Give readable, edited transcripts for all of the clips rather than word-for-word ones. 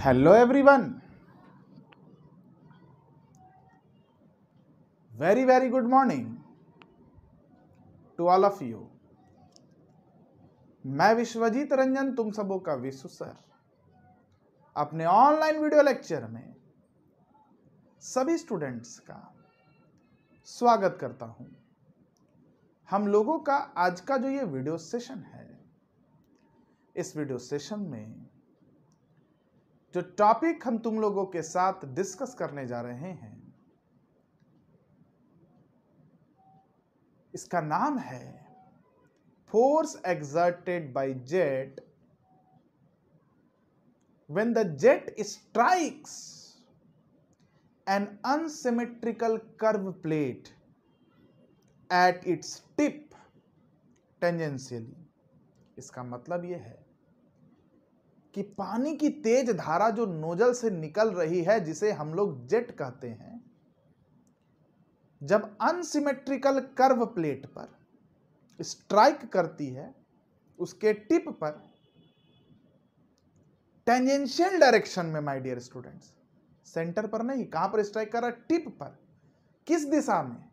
Hello everyone. Very good morning to all of you. मैं विश्वजीत रंजन तुम सबों का विश्व सर अपने ऑनलाइन वीडियो लेक्चर में सभी स्टूडेंट्स का स्वागत करता हूं। हम लोगों का आज का जो ये वीडियो सेशन है, इस वीडियो सेशन में जो टॉपिक हम तुम लोगों के साथ डिस्कस करने जा रहे हैं, इसका नाम है force exerted by jet when the jet strikes an unsymmetrical curve plate at its tip tangentially। इसका मतलब यह है कि पानी की तेज धारा जो नोजल से निकल रही है, जिसे हम लोग जेट कहते हैं, जब अनसिमेट्रिकल कर्व प्लेट पर स्ट्राइक करती है, उसके टिप पर टेंजेंशियल डायरेक्शन में, माय डियर स्टूडेंट्स, सेंटर पर नहीं, कहां पर स्ट्राइक कर रहा है? टिप पर। किस दिशा में?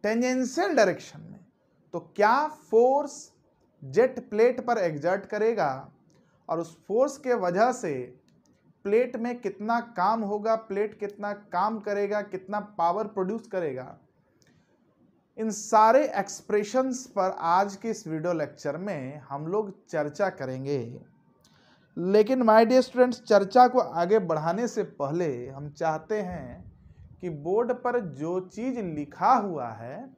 टेंजेंशियल डायरेक्शन में। तो क्या फोर्स जेट प्लेट पर एग्जर्ट करेगा और उस फोर्स के वजह से प्लेट में कितना काम होगा, प्लेट कितना काम करेगा, कितना पावर प्रोड्यूस करेगा, इन सारे एक्सप्रेशंस पर आज के इस वीडियो लेक्चर में हम लोग चर्चा करेंगे। लेकिन माय डियर स्टूडेंट्स, चर्चा को आगे बढ़ाने से पहले हम चाहते हैं कि बोर्ड पर जो चीज लिखा हुआ है,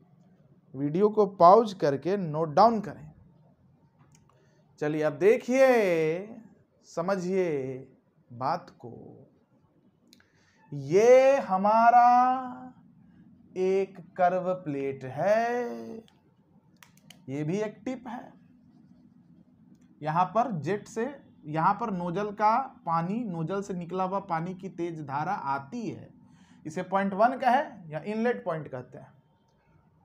वीडियो को पॉज करके नोट डाउन करें। चलिए अब देखिए, समझिए बात को। ये हमारा एक कर्व प्लेट है, ये भी एक टिप है। यहां पर जेट से, यहां पर नोजल का पानी, नोजल से निकला हुआ पानी की तेज धारा आती है, इसे पॉइंट 1 कहे या इनलेट पॉइंट कहते हैं।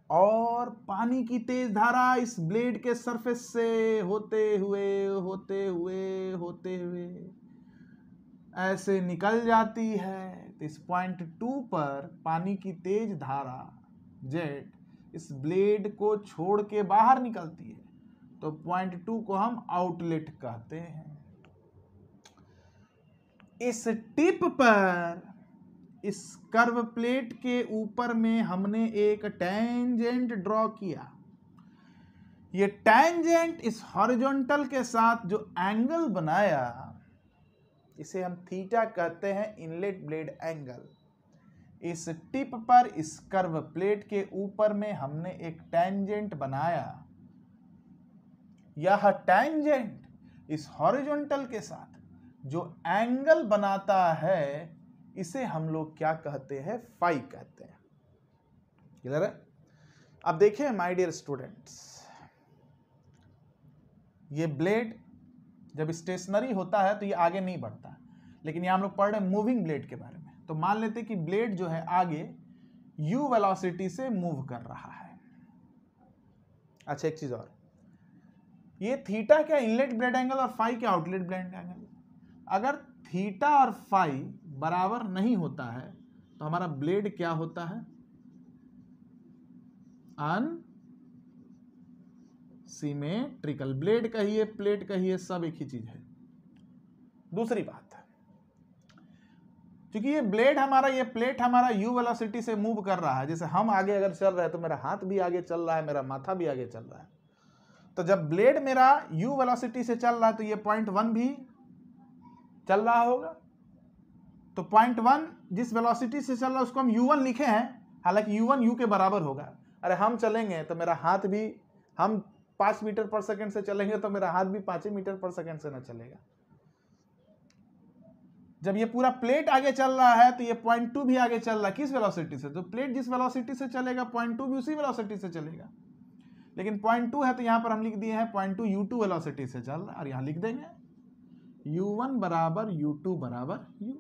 और पानी की तेज धारा इस ब्लेड के सरफेस से होते हुए ऐसे निकल जाती है। तो इस पॉइंट 2 पर पानी की तेज धारा जेट इस ब्लेड को छोड़ के बाहर निकलती है, तो पॉइंट 2 को हम आउटलेट कहते हैं। इस टिप पर, इस कर्व प्लेट के ऊपर में हमने एक टेंजेंट ड्रॉ किया। ये टेंजेंट इस हॉरिजॉन्टल के साथ जो एंगल बनाया, इसे हम थीटा कहते हैं, इनलेट ब्लेड एंगल। इस टिप पर, इस कर्व प्लेट के ऊपर में हमने एक टेंजेंट बनाया। यह टेंजेंट इस हॉरिजॉन्टल के साथ जो एंगल बनाता है, इसे हम लोग क्या कहते हैं? फाई कहते हैं। क्लियर है? अब देखिए माय डियर स्टूडेंट्स, ये ब्लेड जब स्टेशनरी होता है तो ये आगे नहीं बढ़ता, लेकिन यहां हम लोग पढ़ रहे हैं मूविंग ब्लेड के बारे में। तो मान लेते कि ब्लेड जो है आगे u वेलोसिटी से मूव कर रहा है। अच्छा, एक चीज और, ये थीटा क्या इनलेट ब्लेड एंगल और फाई क्या आउटलेट ब्लेड एंगल। अगर थीटा और फाई बराबर नहीं होता है तो हमारा ब्लेड क्या होता है? अनसिमेट्रिकल। ब्लेड कहिए, प्लेट कहिए, सब एक ही चीज है। दूसरी बात है, क्योंकि ये ब्लेड हमारा, ये प्लेट हमारा u वेलोसिटी से मूव कर रहा है। जैसे हम आगे अगर चल रहे हैं तो मेरा हाथ भी आगे चल रहा है, मेरा माथा भी आगे चल रहा है। तो जब ब्लेड मेरा u वेलोसिटी से चल रहा है तो ये पॉइंट 1 भी चल रहा होगा। तो पॉइंट 1 जिस वेलोसिटी से चल रहा है उसको हम u1 लिखे हैं, हालांकि u1 u के बराबर होगा। अरे हम चलेंगे तो मेरा हाथ भी, हम 5 मीटर पर सेकंड से चलेंगे तो मेरा हाथ भी 5 मीटर पर सेकंड से ना चलेगा। जब ये पूरा प्लेट आगे चल रहा है तो ये पॉइंट 2 भी आगे चल रहा है। किस वेलोसिटी से? तो प्लेट जिस वेलोसिटी से चलेगा, पॉइंट 2 भी उसी वेलोसिटी से चलेगा। लेकिन पॉइंट 2 है तो यहां पर हम लिख दिए हैं पॉइंट 2 u2 वेलोसिटी से चल रहा है, और यहां लिख देंगे u1 बराबर u2 बराबर u।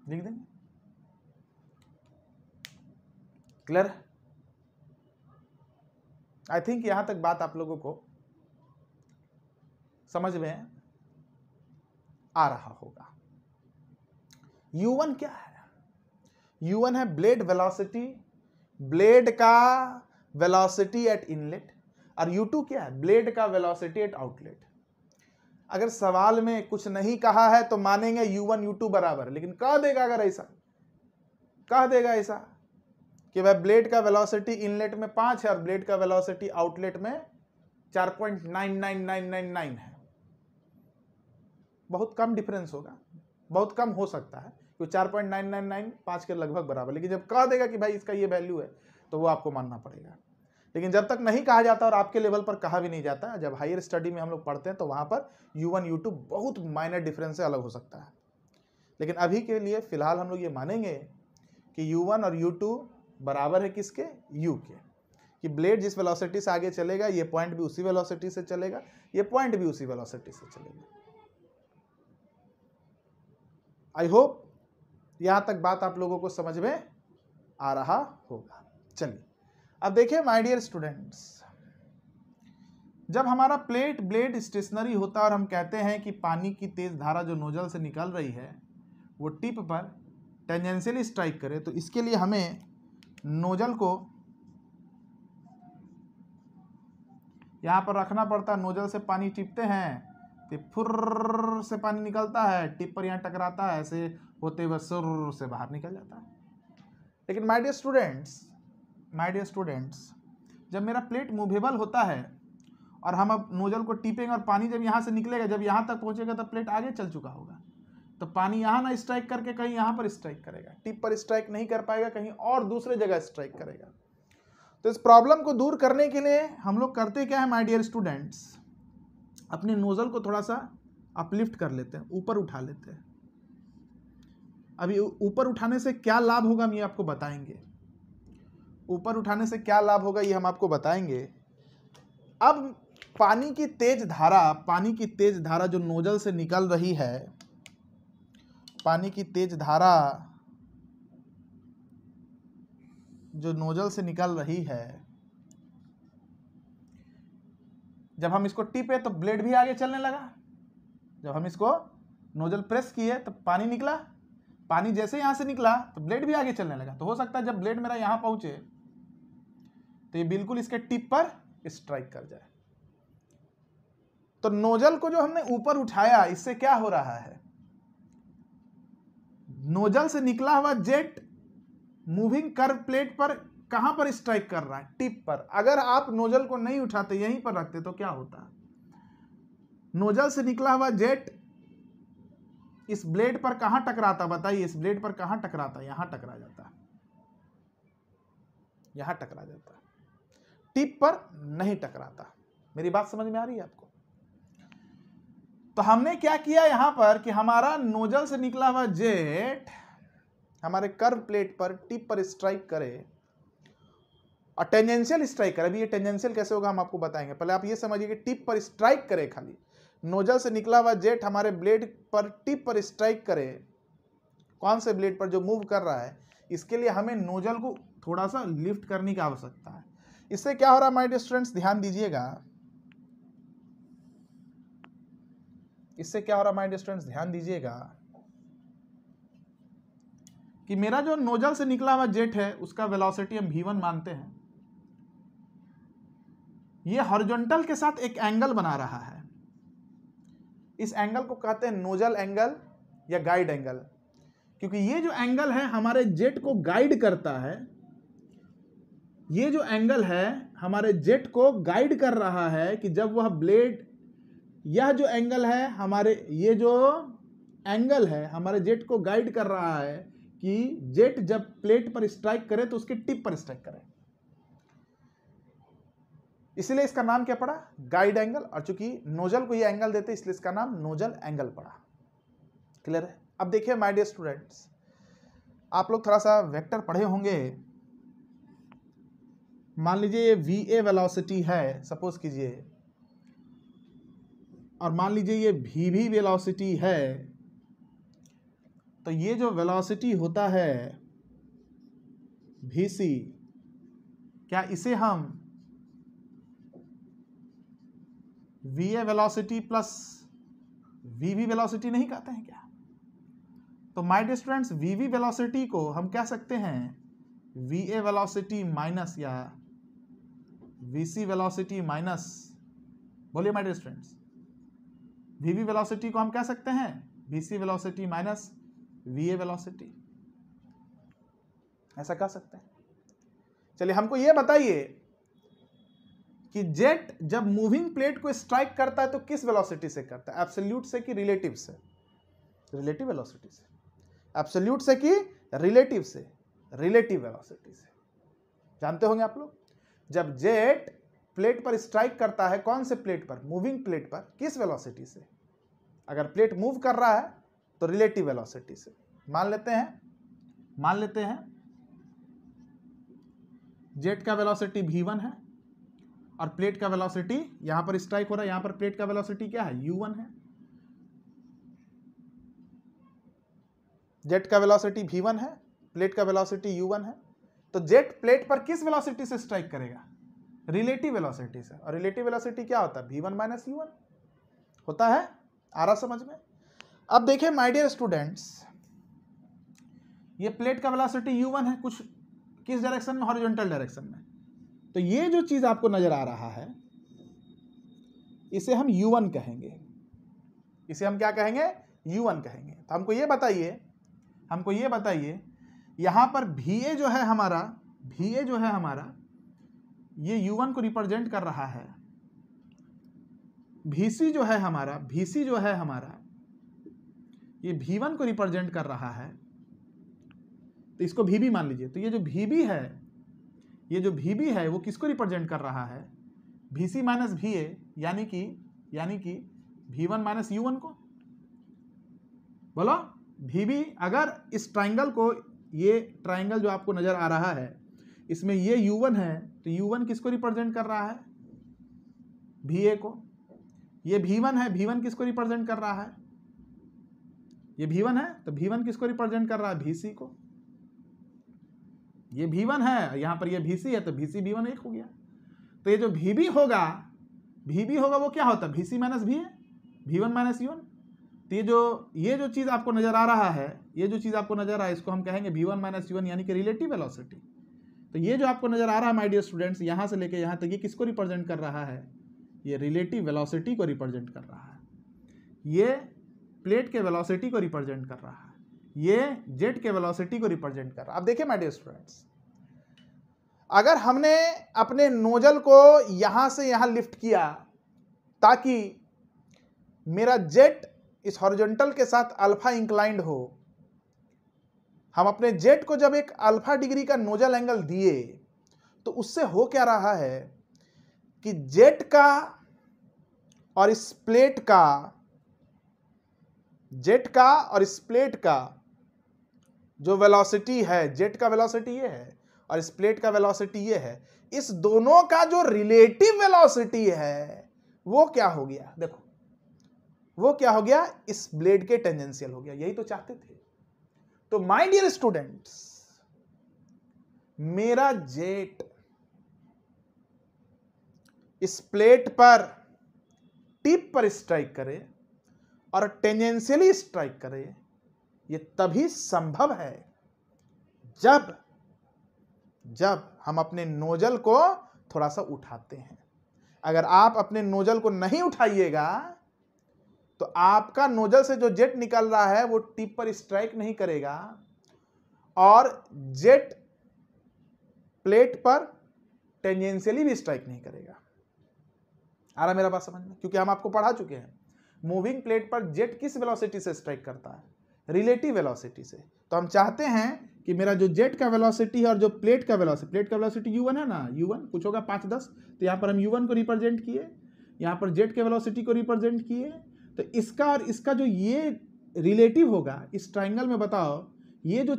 लिख देंगे। क्लियर? आई थिंक यहां तक बात आप लोगों को समझ में आ रहा होगा। u1 क्या है? u1 है ब्लेड वेलोसिटी, ब्लेड का वेलोसिटी एट इनलेट, और u2 क्या है? ब्लेड का वेलोसिटी एट आउटलेट। अगर सवाल में कुछ नहीं कहा है तो मानेंगे u1 u2 बराबर, लेकिन कह देगा अगर ऐसा, कह देगा ऐसा कि भाई ब्लेड का वेलोसिटी इनलेट में 5 है और ब्लेड का वेलोसिटी आउटलेट में 4.99999 है, बहुत कम डिफरेंस होगा, बहुत कम हो सकता है, तो 4.999 5 के लगभग बराबर। लेकिन जब कह देगा कि भाई इसका ये वैल्यू है तो वो आपको मानना पड़ेगा। लेकिन जब तक नहीं कहा जाता और आपके लेवल पर कहा भी नहीं जाता, जब हायर स्टडी में हम लोग पढ़ते हैं तो वहां पर u1 u2 बहुत माइनर डिफरेंस से अलग हो सकता है। लेकिन अभी के लिए फिलहाल हम लोग ये मानेंगे कि u1 और u2 बराबर है किसके? u के, कि ब्लेड जिस वेलोसिटी से आगे चलेगा ये पॉइंट भी उसी वेलोसिटी से चलेगा, ये पॉइंट भी उसी वेलोसिटी से चलेगा। आई होप यहां तक बात आप लोगों को समझ में आ रहा होगा। चलिए अब देखिए माय डियर स्टूडेंट्स, जब हमारा प्लेट ब्लेड स्टेशनरी होता है और हम कहते हैं कि पानी की तेज धारा जो नोजल से निकल रही है वो टिप पर टेंजेंशियली स्ट्राइक करे, तो इसके लिए हमें नोजल को यहां पर रखना पड़ता है। नोजल से पानी टिपते हैं तो फुर्र से पानी निकलता है, टिप पर यहाँ टकराता है, ऐसे होते हुए सुर से बाहर निकल जाता है। लेकिन माय डियर स्टूडेंट्स, जब मेरा प्लेट मूवेबल होता है और हम अब नोजल को टिपेंगे और पानी जब यहाँ से निकलेगा, जब यहाँ तक पहुँचेगा तो प्लेट आगे चल चुका होगा, तो पानी यहाँ ना स्ट्राइक करके कहीं यहाँ पर स्ट्राइक करेगा, टिप पर स्ट्राइक नहीं कर पाएगा, कहीं और दूसरे जगह स्ट्राइक करेगा। तो इस प्रॉब्लम को दूर करने के लिए हम लोग करते क्या है माय डियर स्टूडेंट्स, अपने नोजल को थोड़ा सा अपलिफ्ट कर लेते हैं, ऊपर उठा लेते हैं। अभी ऊपर उठाने से क्या लाभ होगा हम ये आपको बताएंगे, ऊपर उठाने से क्या लाभ होगा ये हम आपको बताएंगे। अब पानी की तेज धारा जो नोजल से निकल रही है, पानी की तेज धारा जो नोजल से निकल रही है, जब हम इसको टिपे तो ब्लेड भी आगे चलने लगा। जब हम इसको नोजल प्रेस किए तो पानी निकला, पानी जैसे यहां से निकला तो ब्लेड भी आगे चलने लगा। तो हो सकता है जब ब्लेड मेरा यहां पहुंचे तो ये बिल्कुल इसके टिप पर स्ट्राइक कर जाए। तो नोजल को जो हमने ऊपर उठाया, इससे क्या हो रहा है, नोजल से निकला हुआ जेट मूविंग कर्व प्लेट पर कहां पर स्ट्राइक कर रहा है? टिप पर। अगर आप नोजल को नहीं उठाते, यहीं पर रखते, तो क्या होता? नोजल से निकला हुआ जेट इस ब्लेड पर कहां टकराता? बताइए, इस ब्लेड पर कहां टकराता? यहां टकरा जाता, यहां टकरा जाता, टिप पर नहीं टकराता। मेरी बात समझ में आ रही है आपको? तो हमने क्या किया यहां पर कि हमारा नोजल से निकला हुआ जेट हमारे कर्व प्लेट पर टिप पर स्ट्राइक करे और टेंजेंशियल स्ट्राइक करे। अभी ये टेंजेंशियल कैसे होगा हम आपको बताएंगे। पहले आप ये समझिए कि टिप पर स्ट्राइक करे, खाली नोजल से निकला हुआ जेट हमारे ब्लेड पर टिप पर स्ट्राइक करे। कौन से ब्लेड पर? जो मूव कर रहा है। इसके लिए हमें नोजल को थोड़ा सा लिफ्ट करने की आवश्यकता है। इससे क्या हो रहा है माय डियर स्टूडेंट्स, ध्यान दीजिएगा, इससे क्या हो रहा है माय डियर स्टूडेंट्स, ध्यान दीजिएगा कि मेरा जो नोजल से निकला हुआ जेट है उसका वेलोसिटी हम v1 मानते हैं। ये हॉरिजॉन्टल के साथ एक एंगल बना रहा है। इस एंगल को कहते हैं नोजल एंगल या गाइड एंगल, क्योंकि ये जो एंगल है हमारे जेट को गाइड करता है। ये जो एंगल है हमारे जेट को गाइड कर रहा है कि जब वह ब्लेड, यह जो एंगल है हमारे, ये जो एंगल है हमारे जेट को गाइड कर रहा है कि जेट जब प्लेट पर स्ट्राइक करे तो उसके टिप पर स्ट्राइक करे। इसलिए इसका नाम क्या पड़ा? Guide angle. और चूंकि नोजल को ये एंगल देते इसलिए इसका नाम नोजल एंगल पड़ा। क्लियर है? अब देखिए माय डियर स्टूडेंट्स, आप लोग थोड़ा सा वेक्टर पढ़े होंगे। मान लीजिए ये VA वेलोसिटी है, सपोज कीजिए, और मान लीजिए ये VB वेलोसिटी है। तो ये जो वेलोसिटी होता है VC, क्या इसे हम VA velocity plus VB velocity नहीं कहते हैं क्या? तो my dear students, VB velocity को हम कह सकते हैं VA वेलोसिटी माइनस या VC वेलोसिटी माइनस, बोलिए my dear students, VB velocity को हम कह सकते हैं VC velocity minus VA velocity, ऐसा कह सकते हैं। चलिए हमको यह बताइए कि जेट जब मूविंग प्लेट को स्ट्राइक करता है तो किस वेलोसिटी से करता है? एब्सोल्यूट से कि रिलेटिव से? रिलेटिव वेलोसिटी से। एब्सोल्यूट से कि रिलेटिव से? रिलेटिव वेलोसिटी से। जानते होंगे आप लोग, जब जेट प्लेट पर स्ट्राइक करता है, कौन से प्लेट पर? मूविंग प्लेट पर, किस वेलोसिटी से? अगर प्लेट मूव कर रहा है तो रिलेटिव वेलोसिटी से। मान लेते हैं जेट का वेलोसिटी v1 है और प्लेट का वेलोसिटी, यहां पर स्ट्राइक हो रहा है, यहां पर प्लेट का वेलोसिटी क्या है? u1 है। जेट का वेलोसिटी v1 है, प्लेट का वेलोसिटी u1 है। तो जेट प्लेट पर किस वेलोसिटी से स्ट्राइक करेगा? रिलेटिव वेलोसिटी से। और रिलेटिव वेलोसिटी क्या होता है? v1 माइनस u1 होता है। आ रहा समझ में? अब देखिए माय डियर स्टूडेंट्स, ये प्लेट का वेलोसिटी u1 है, कुछ किस डायरेक्शन में? हॉरिजॉन्टल डायरेक्शन में। तो ये जो चीज आपको नजर आ रहा है इसे हम u1 कहेंगे। इसे हम क्या कहेंगे? u1 कहेंगे। तो हमको ये बताइए यहां पर VA जो है हमारा ये u1 को रिप्रेजेंट कर रहा है। VC जो है हमारा ये V1 को रिप्रेजेंट कर रहा है, तो इसको VB मान लीजिए। तो ये जो VB है वो किसको रिप्रेजेंट कर रहा है? VC माइनस VA, यानी कि V1 माइनस U1 को। बोलो, VB अगर इस ट्राइंगल को, ये ट्राइंगल जो आपको नजर आ रहा है इसमें ये U1 है, तो U1 किसको रिप्रेजेंट कर रहा है? VA को। ये V1 है, V1 किसको रिप्रेजेंट कर रहा है? ये V1 है, तो V1 किसको रिप्रेजेंट कर रहा है? VC को। ये V1 है, यहां पर ये VC है, तो VC V1 एक हो गया। तो ये जो VB होगा वो क्या होता है? VC minus VA, V1 minus U1। तो ये जो चीज आपको नजर आ रहा है, इसको हम कहेंगे V1 माइनस U1, यानी कि रिलेटिव वेलोसिटी। तो ये जो आपको नजर आ रहा है माय डियर स्टूडेंट्स, यहां से लेके यहां तक, ये किसको रिप्रेजेंट कर रहा है? ये रिलेटिव वेलोसिटी को रिप्रेजेंट कर रहा है। ये प्लेट के वेलोसिटी को रिप्रेजेंट कर रहा है, ये जेट के वेलोसिटी को रिप्रेजेंट कर रहा है। अब देखिए माय डियर स्टूडेंट्स, अगर हमने अपने नोजल को यहां से यहां लिफ्ट किया ताकि मेरा जेट इस हॉरिजॉन्टल के साथ अल्फा इंक्लाइंड हो, हम अपने जेट को जब एक अल्फा डिग्री का नोजल एंगल दिए, तो उससे हो क्या रहा है कि जेट का और इस प्लेट का जो वेलोसिटी है, जेट का वेलोसिटी ये है और इस प्लेट का वेलोसिटी ये है, इस दोनों का जो रिलेटिव वेलोसिटी है वो क्या हो गया? देखो, वो क्या हो गया? इस ब्लेड के टेंजेंशियल हो गया। यही तो चाहते थे। तो माय डियर स्टूडेंट्स, मेरा जेट इस प्लेट पर टिप पर स्ट्राइक करे और टेंजेंशियली स्ट्राइक करे, ये तभी संभव है जब हम अपने नोजल को थोड़ा सा उठाते हैं। अगर आप अपने नोजल को नहीं उठाइएगा तो आपका नोजल से जो जेट निकल रहा है वो टिप पर स्ट्राइक नहीं करेगा और जेट प्लेट पर टेंजेंशियली भी स्ट्राइक नहीं करेगा। आ रहा मेरा बात समझ में? क्योंकि हम आपको पढ़ा चुके हैं, मूविंग प्लेट पर जेट किस वेलोसिटी से स्ट्राइक करता है? रिलेटिव वेलोसिटी से। तो हम चाहते हैं कि मेरा जो जेट का वेलोसिटी है और जो प्लेट का वेलोसिटी u1 है ना, u1 कुछ होगा 5-10, तो यहाँ पर हम u1 को रिप्रेजेंट किए, यहाँ पर जेट के वेलोसिटी को रिप्रेजेंट किए। तो इसका और इसका जो ये रिलेटिव होगा इस ट्राइंगल में, बताओ ये जो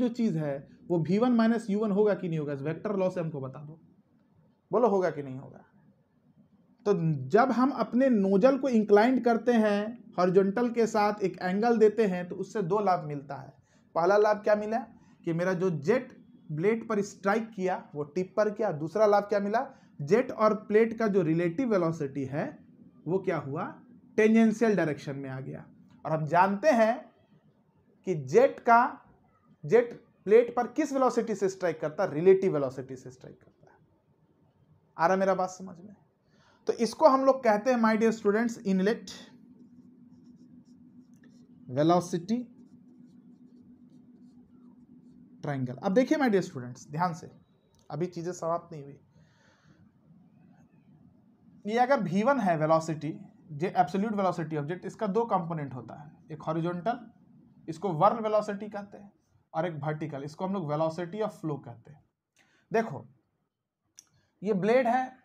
चीज़ है वो v1 माइनस u1 होगा कि नहीं होगा? इस वेक्टर लॉ से हमको बता दो, बोलो होगा कि नहीं होगा? तो जब हम अपने नोजल को इंक्लाइंड करते हैं, हॉरिजॉन्टल के साथ एक एंगल देते हैं, तो उससे दो लाभ मिलता है। पहला लाभ क्या मिला कि मेरा जो जेट ब्लेड पर स्ट्राइक किया वो टिप पर किया। दूसरा लाभ क्या मिला? जेट और प्लेट का जो रिलेटिव वेलोसिटी है वो क्या हुआ, टेंजेंशियल डायरेक्शन में आ गया। और हम जानते हैं कि जेट प्लेट पर किस वेलोसिटी से स्ट्राइक करता है, रिलेटिव वेलोसिटी से स्ट्राइक करता है। आ रहा मेरा बात समझ में? तो इसको हम लोग कहते हैं my dear students inlet velocity triangle. अब देखिए माय डियर स्टूडेंट्स ध्यान से, अभी चीजें समाप्त नहीं हुई। ये अगर v1 है वेलोसिटी, जो एब्सोल्यूट वेलोसिटी ऑब्जेक्ट, इसका दो कंपोनेंट होता है, एक हॉरिजॉन्टल, इसको वर्ल वेलोसिटी कहते हैं, और एक वर्टिकल, इसको हम लोग वेलोसिटी ऑफ फ्लो कहते हैं। देखो ये ब्लेड है,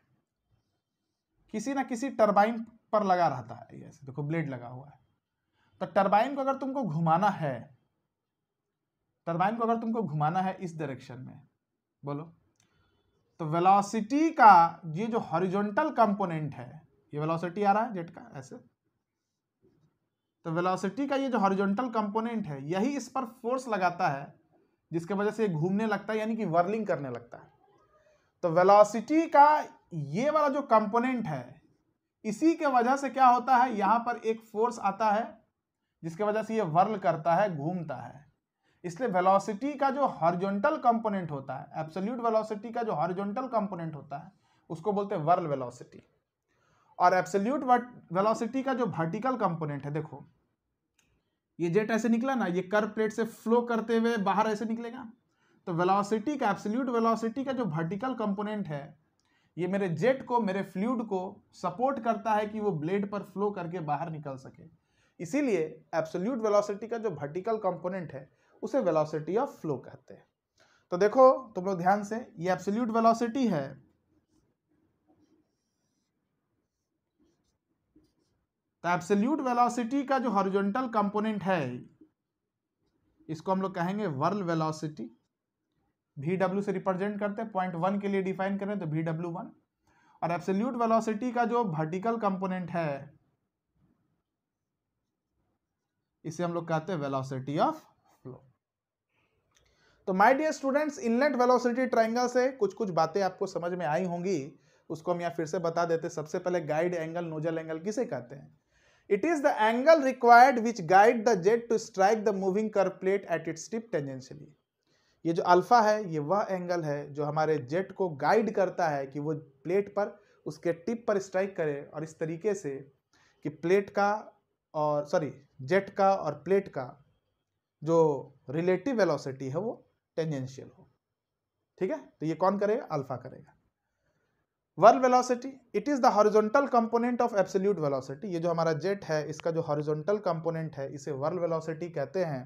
किसी ना किसी टरबाइन पर लगा रहता है, ऐसे देखो ब्लेड लगा हुआ है। तो टरबाइन को अगर तुमको घुमाना है, टरबाइन को अगर तुमको घुमाना है इस डायरेक्शन में, बोलो, तो वेलोसिटी का ये जो हॉरिजॉन्टल कंपोनेंट है, ये वेलोसिटी आ रहा है जेट का ऐसे, तो वेलोसिटी का ये जो हॉरिजॉन्टल कंपोनेंट है यही इस पर फोर्स लगाता है, जिसके वजह से ये घूमने लगता है, यानी कि वर्लिंग करने लगता है। तो वेलोसिटी का ये वाला जो कंपोनेंट है, इसी के वजह से क्या होता है, यहां पर एक फोर्स आता है जिसके वजह से ये वर्ल करता है, घूमता है। इसलिए वेलोसिटी का जो हॉरिजॉन्टल कंपोनेंट होता है, एब्सोल्यूट वेलोसिटी का जो हॉरिजॉन्टल कंपोनेंट होता है उसको बोलते हैं वर्ल वेलोसिटी। और एब्सोल्यूट वेलोसिटी का जो वर्टिकल कंपोनेंट है, देखो ये जेट ऐसे निकला ना, ये कर्व प्लेट से फ्लो करते हुए बाहर ऐसे निकलेगा। तो वेलोसिटी का, एब्सोल्यूट वेलोसिटी का जो वर्टिकल कंपोनेंट है, ये मेरे जेट को, मेरे फ्लूइड को सपोर्ट करता है कि वो ब्लेड पर फ्लो करके बाहर निकल सके। इसीलिए एब्सोल्यूट वेलोसिटी का जो वर्टिकल कंपोनेंट है उसे वेलोसिटी ऑफ फ्लो कहते हैं। तो देखो तुम लोग ध्यान से, ये एब्सोल्यूट वेलोसिटी है, तो एब्सोल्यूट वेलोसिटी का जो हॉरिजॉन्टल कंपोनेंट है इसको हम लोग कहेंगे वर्ल वेलोसिटी। VW से रिप्रेजेंट करते हैं, 0.1 के लिए डिफाइन करें तो VW1। और एब्सोल्यूट वेलोसिटी का जो वर्टिकल कंपोनेंट है इसे हम लोग कहते हैं वेलोसिटी ऑफ फ्लो। तो my dear students, inlet velocity triangle से कुछ कुछ बातें आपको समझ में आई होंगी, उसको हम यहाँ फिर से बता देते। सबसे पहले गाइड एंगल, नोजल एंगल किसे कहते हैं? It is the angle required which guide the jet to strike the moving curve plate at its tip tangentially. ये जो अल्फा है ये वह एंगल है जो हमारे जेट को गाइड करता है कि वो प्लेट पर, उसके टिप पर स्ट्राइक करे, और इस तरीके से कि प्लेट का और जेट का और प्लेट का जो रिलेटिव वेलोसिटी है वो टेंजेंशियल हो। ठीक है, तो ये कौन करेगा? अल्फा करेगा। Whirl velocity, it is the horizontal component of absolute velocity. ये जो हमारा जेट है इसका जो हॉरिजॉन्टल कंपोनेंट है इसे वर्ल वेलोसिटी कहते हैं।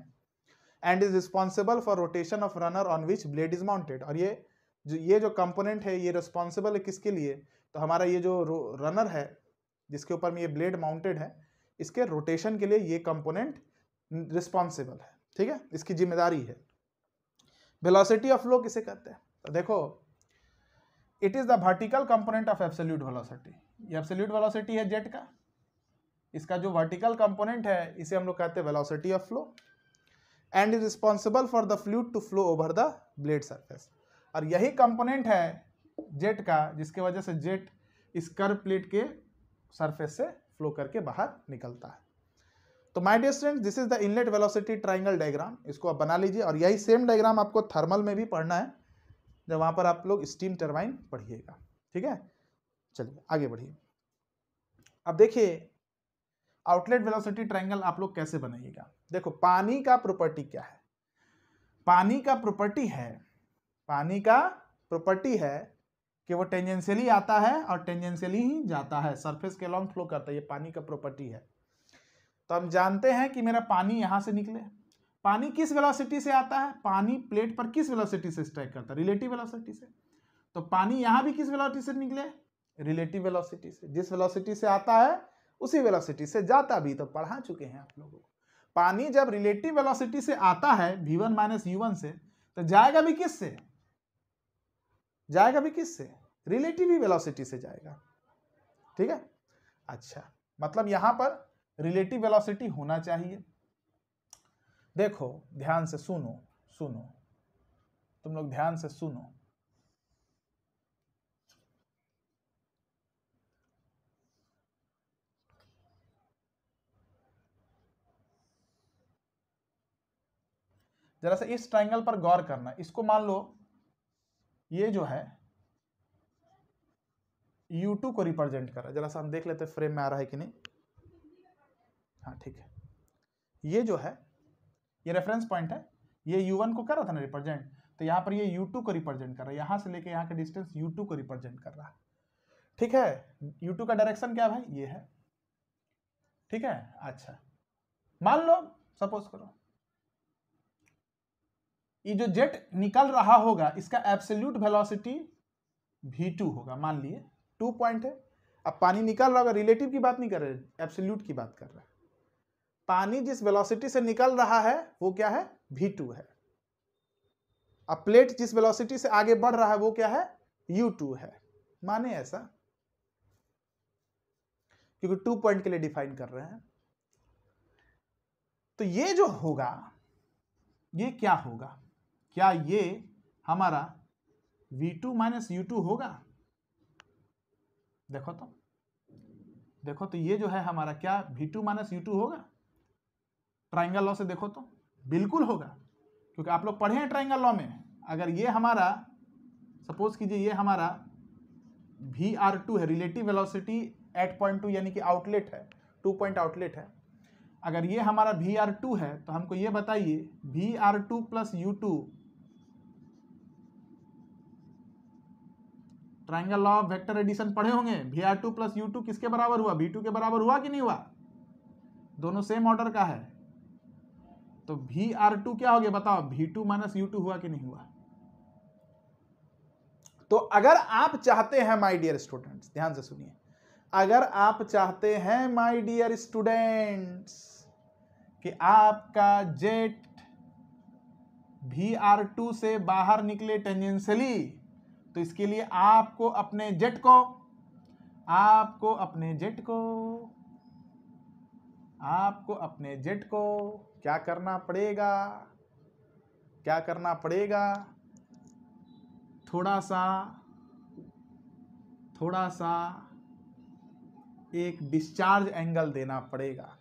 And is responsible for rotation of runner on which blade is mounted. और ये जो कंपोनेंट है ये रिस्पॉन्सिबल है किसके लिए? तो हमारा ये जो रनर है जिसके ऊपर में ये ब्लेड माउंटेड है, इसके रोटेशन के लिए ये कंपोनेंट रिस्पॉन्सिबल है। ठीक है, इसकी जिम्मेदारी है। वेलोसिटी ऑफ फ्लो किसे कहते हैं? तो देखो, it is the vertical component of absolute velocity. ये एब्सोल्यूट वेलोसिटी है जेट का, इसका जो वर्टिकल कंपोनेंट है इसे हम लोग कहते हैं velocity of flow. And is responsible for the fluid to flow over the blade surface. और यही कंपोनेंट है जेट का जिसके वजह से जेट इस कर्व प्लेट के सरफेस से फ्लो करके बाहर निकलता है। तो my dear students, this is the inlet velocity triangle diagram. इसको आप बना लीजिए, और यही सेम डायग्राम आपको थर्मल में भी पढ़ना है, जब वहां पर आप लोग स्टीम टरबाइन पढ़िएगा। ठीक है, चलिए आगे बढ़िए। अब देखिए आउटलेट वेलोसिटी ट्रायंगल आप लोग कैसे बनाइएगा। देखो पानी का प्रॉपर्टी क्या है? पानी का प्रॉपर्टी है कि वो टेंजेंशियली आता है और टेंजेंशियली ही जाता है, सरफेस के अलॉन्ग फ्लो करता है, ये पानी का प्रॉपर्टी है। तो हम जानते हैं कि मेरा पानी यहां से निकले, पानी किस वेलोसिटी से आता है? पानी प्लेट पर किस वेलोसिटी से स्ट्राइक करता है? रिलेटिव वेलोसिटी से। तो पानी यहां भी किस वेलोसिटी से निकले? रिलेटिव वेलोसिटी से। जिस वेलोसिटी से आता है उसी वेलोसिटी से जाता भी, तो पढ़ा चुके हैं आप लोगों को। पानी जब रिलेटिव वेलोसिटी से आता है v1 माइनस u1 से, तो जाएगा भी किससे? रिलेटिव ही वेलोसिटी से जाएगा। ठीक है, अच्छा, मतलब यहां पर रिलेटिव वेलोसिटी होना चाहिए। देखो ध्यान से सुनो, तुम लोग ध्यान से सुनो। जरा सा इस ट्राइंगल पर गौर करना। इसको मान लो ये जो है U2 को रिप्रेजेंट कर रहा है। जरा सा हम देख लेते हैं फ्रेम में आ रहा है कि नहीं। हाँ ठीक है, ये जो है ये रेफरेंस पॉइंट है, ये U1 को कर रहा था ना रिप्रेजेंट, तो यहाँ पर ये U2 को रिप्रेजेंट कर रहा है। यहाँ से लेके यहाँ का डिस्टेंस U2 को रिप्रेजेंट कर रहा है। ठीक है, U2 का डायरेक्शन क्या भाई, ये है। ठीक है, अच्छा मान लो सपोज करो ये जो जेट निकल रहा होगा इसका एब्सोल्यूट वेलोसिटी v2 होगा, मान लिए 2 पॉइंट है। अब पानी निकल रहा होगा, रिलेटिव की बात नहीं कर रहे, एब्सोल्यूट की बात कर रहे हैं। पानी जिस वेलोसिटी से निकल रहा है वो क्या है, v2 है। अब प्लेट जिस वेलोसिटी से आगे बढ़ रहा है वो क्या है, u2 है। माने ऐसा, क्योंकि 2 पॉइंट के लिए डिफाइन कर रहे हैं। तो ये जो होगा ये क्या होगा, क्या ये हमारा v2 माइनस u2 होगा? देखो तो ये जो है हमारा क्या v2 माइनस u2 होगा? ट्राइंगल लॉ से देखो तो बिल्कुल होगा, क्योंकि आप लोग पढ़े हैं ट्राइंगल लॉ में। अगर ये हमारा सपोज कीजिए ये हमारा Vr2 है, रिलेटिव वेलोसिटी एट पॉइंट 2 यानी कि आउटलेट है, 2 पॉइंट आउटलेट है। अगर ये हमारा Vr2 है तो हमको ये बताइए Vr2 plus u2, triangle law of vector addition पढ़े होंगे, Vr2 प्लस u2 किसके बराबर हुआ, v2 के बराबर हुआ कि नहीं हुआ? दोनों सेम ऑर्डर का है, तो Vr2 क्या हो गया बताओ, v2 माइनस u2 हुआ कि नहीं हुआ? तो अगर आप चाहते हैं माय डियर स्टूडेंट्स, ध्यान से सुनिए, अगर आप चाहते हैं माय डियर स्टूडेंट्स कि आपका जेट Vr2 से बाहर निकले टेंजेंशियली, तो इसके लिए आपको अपने जेट को क्या करना पड़ेगा, थोड़ा सा एक डिस्चार्ज एंगल देना पड़ेगा।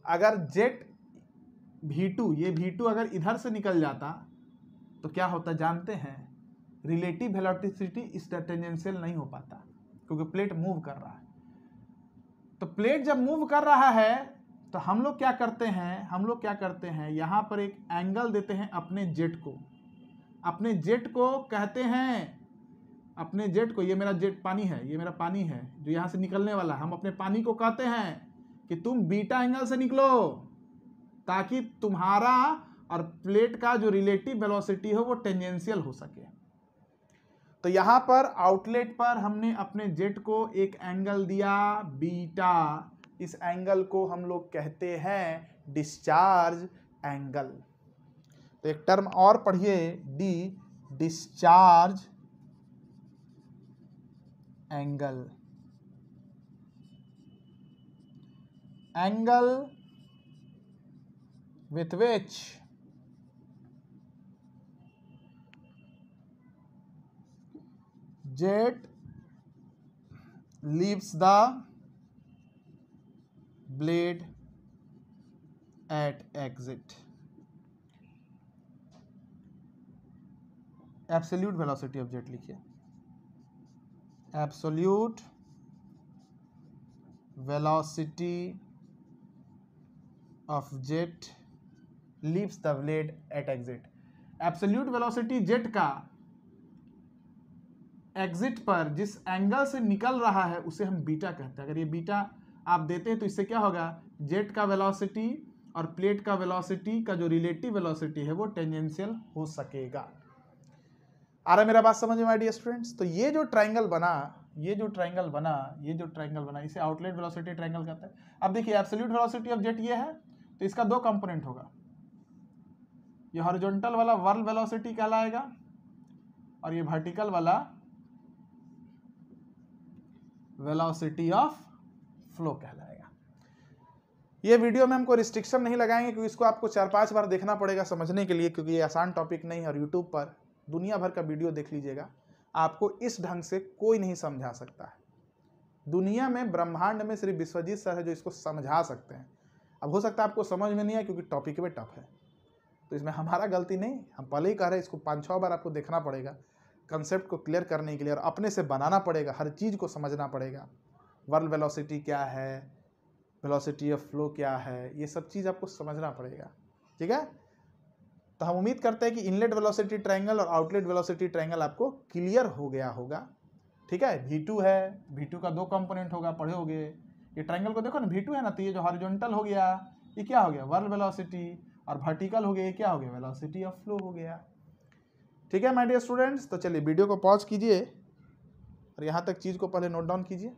अगर जेट v2, ये v2 अगर इधर से निकल जाता तो क्या होता जानते हैं, रिलेटिव वेलोसिटी इस टेंजेंशियल नहीं हो पाता, क्योंकि प्लेट मूव कर रहा है। तो प्लेट जब मूव कर रहा है तो हम लोग क्या करते हैं, यहां पर एक एंगल देते हैं अपने जेट को कहते हैं, अपने जेट को, ये मेरा जेट पानी है, ये मेरा पानी है जो यहां से निकलने वाला, हम अपने पानी को कहते हैं कि तुम बीटा एंगल से निकलो, ताकि तुम्हारा और प्लेट का जो रिलेटिव वेलोसिटी हो वो टेंजेंशियल हो सके। तो यहां पर आउटलेट पर हमने अपने जेट को एक एंगल दिया बीटा, इस एंगल को हम लोग कहते हैं डिस्चार्ज एंगल। तो एक टर्म और पढ़िए, discharge angle with which jet leaves the blade at exit। Absolute velocity of jet लिखिए, absolute velocity of jet leaves the blade at exit. Absolute velocity jet का एग्जिट पर जिस एंगल से निकल रहा है उसे हम बीटा कहते हैं। अगर ये बीटा आप देते हैं तो इससे क्या होगा, जेट का वेलोसिटी और प्लेट का वेलोसिटी का जो रिलेटिव वेलोसिटी है वो टेंजेंशियल हो सकेगा। आ रहा है मेरा बात समझ में, माय डियर स्टूडेंट्स? तो ये जो ट्राइंगल बना इसे आउटलेट वेलोसिटी ट्राइंगल कहते हैं। अब देखिए एब्सोल्यूट वेलोसिटी ऑफ जेट ये है, तो इसका 2 कंपोनेंट होगा, ये हॉरिजॉन्टल वाला वर्ल वेलोसिटी कहलाएगा और ये वर्टिकल वाला वेलोसिटी ऑफ फ्लो कहलाएगा। ये वीडियो में हमको रिस्ट्रिक्शन नहीं लगाएंगे, क्योंकि इसको आपको 4-5 बार देखना पड़ेगा समझने के लिए, क्योंकि ये आसान टॉपिक नहीं है। और यूट्यूब पर दुनिया भर का वीडियो देख लीजिएगा, आपको इस ढंग से कोई नहीं समझा सकता है। दुनिया में ब्रह्मांड में सिर्फ विश्वजीत सर है जो इसको समझा सकते हैं। अब हो सकता है आपको समझ में नहीं आए, क्योंकि टॉपिक में टफ है, तो इसमें हमारा गलती नहीं, हम पहले ही कह रहे हैं, इसको 5-6 बार आपको देखना पड़ेगा कंसेप्ट को क्लियर करने के लिए, और अपने से बनाना पड़ेगा, हर चीज़ को समझना पड़ेगा। वर्ल्ड वेलोसिटी क्या है, वेलोसिटी ऑफ फ्लो क्या है, ये सब चीज़ आपको समझना पड़ेगा। ठीक है, तो हम उम्मीद करते हैं कि इनलेट वेलोसिटी ट्रायंगल और आउटलेट वेलोसिटी ट्रायंगल आपको क्लियर हो गया होगा। ठीक है, V2 है, V2 का 2 कंपोनेंट होगा, पढ़े होगे। ये ट्रायंगल को देखो ना, V2 है ना, तो ये जो हॉरिजॉन्टल हो गया ये क्या हो गया, वर्ल्ड वेलोसिटी, और वर्टिकल हो गया ये क्या हो गया, वेलोसिटी ऑफ फ्लो हो गया। ठीक है माय डियर स्टूडेंट्स, तो चलिए वीडियो को पॉज कीजिए और यहाँ तक चीज़ को पहले नोट डाउन कीजिए।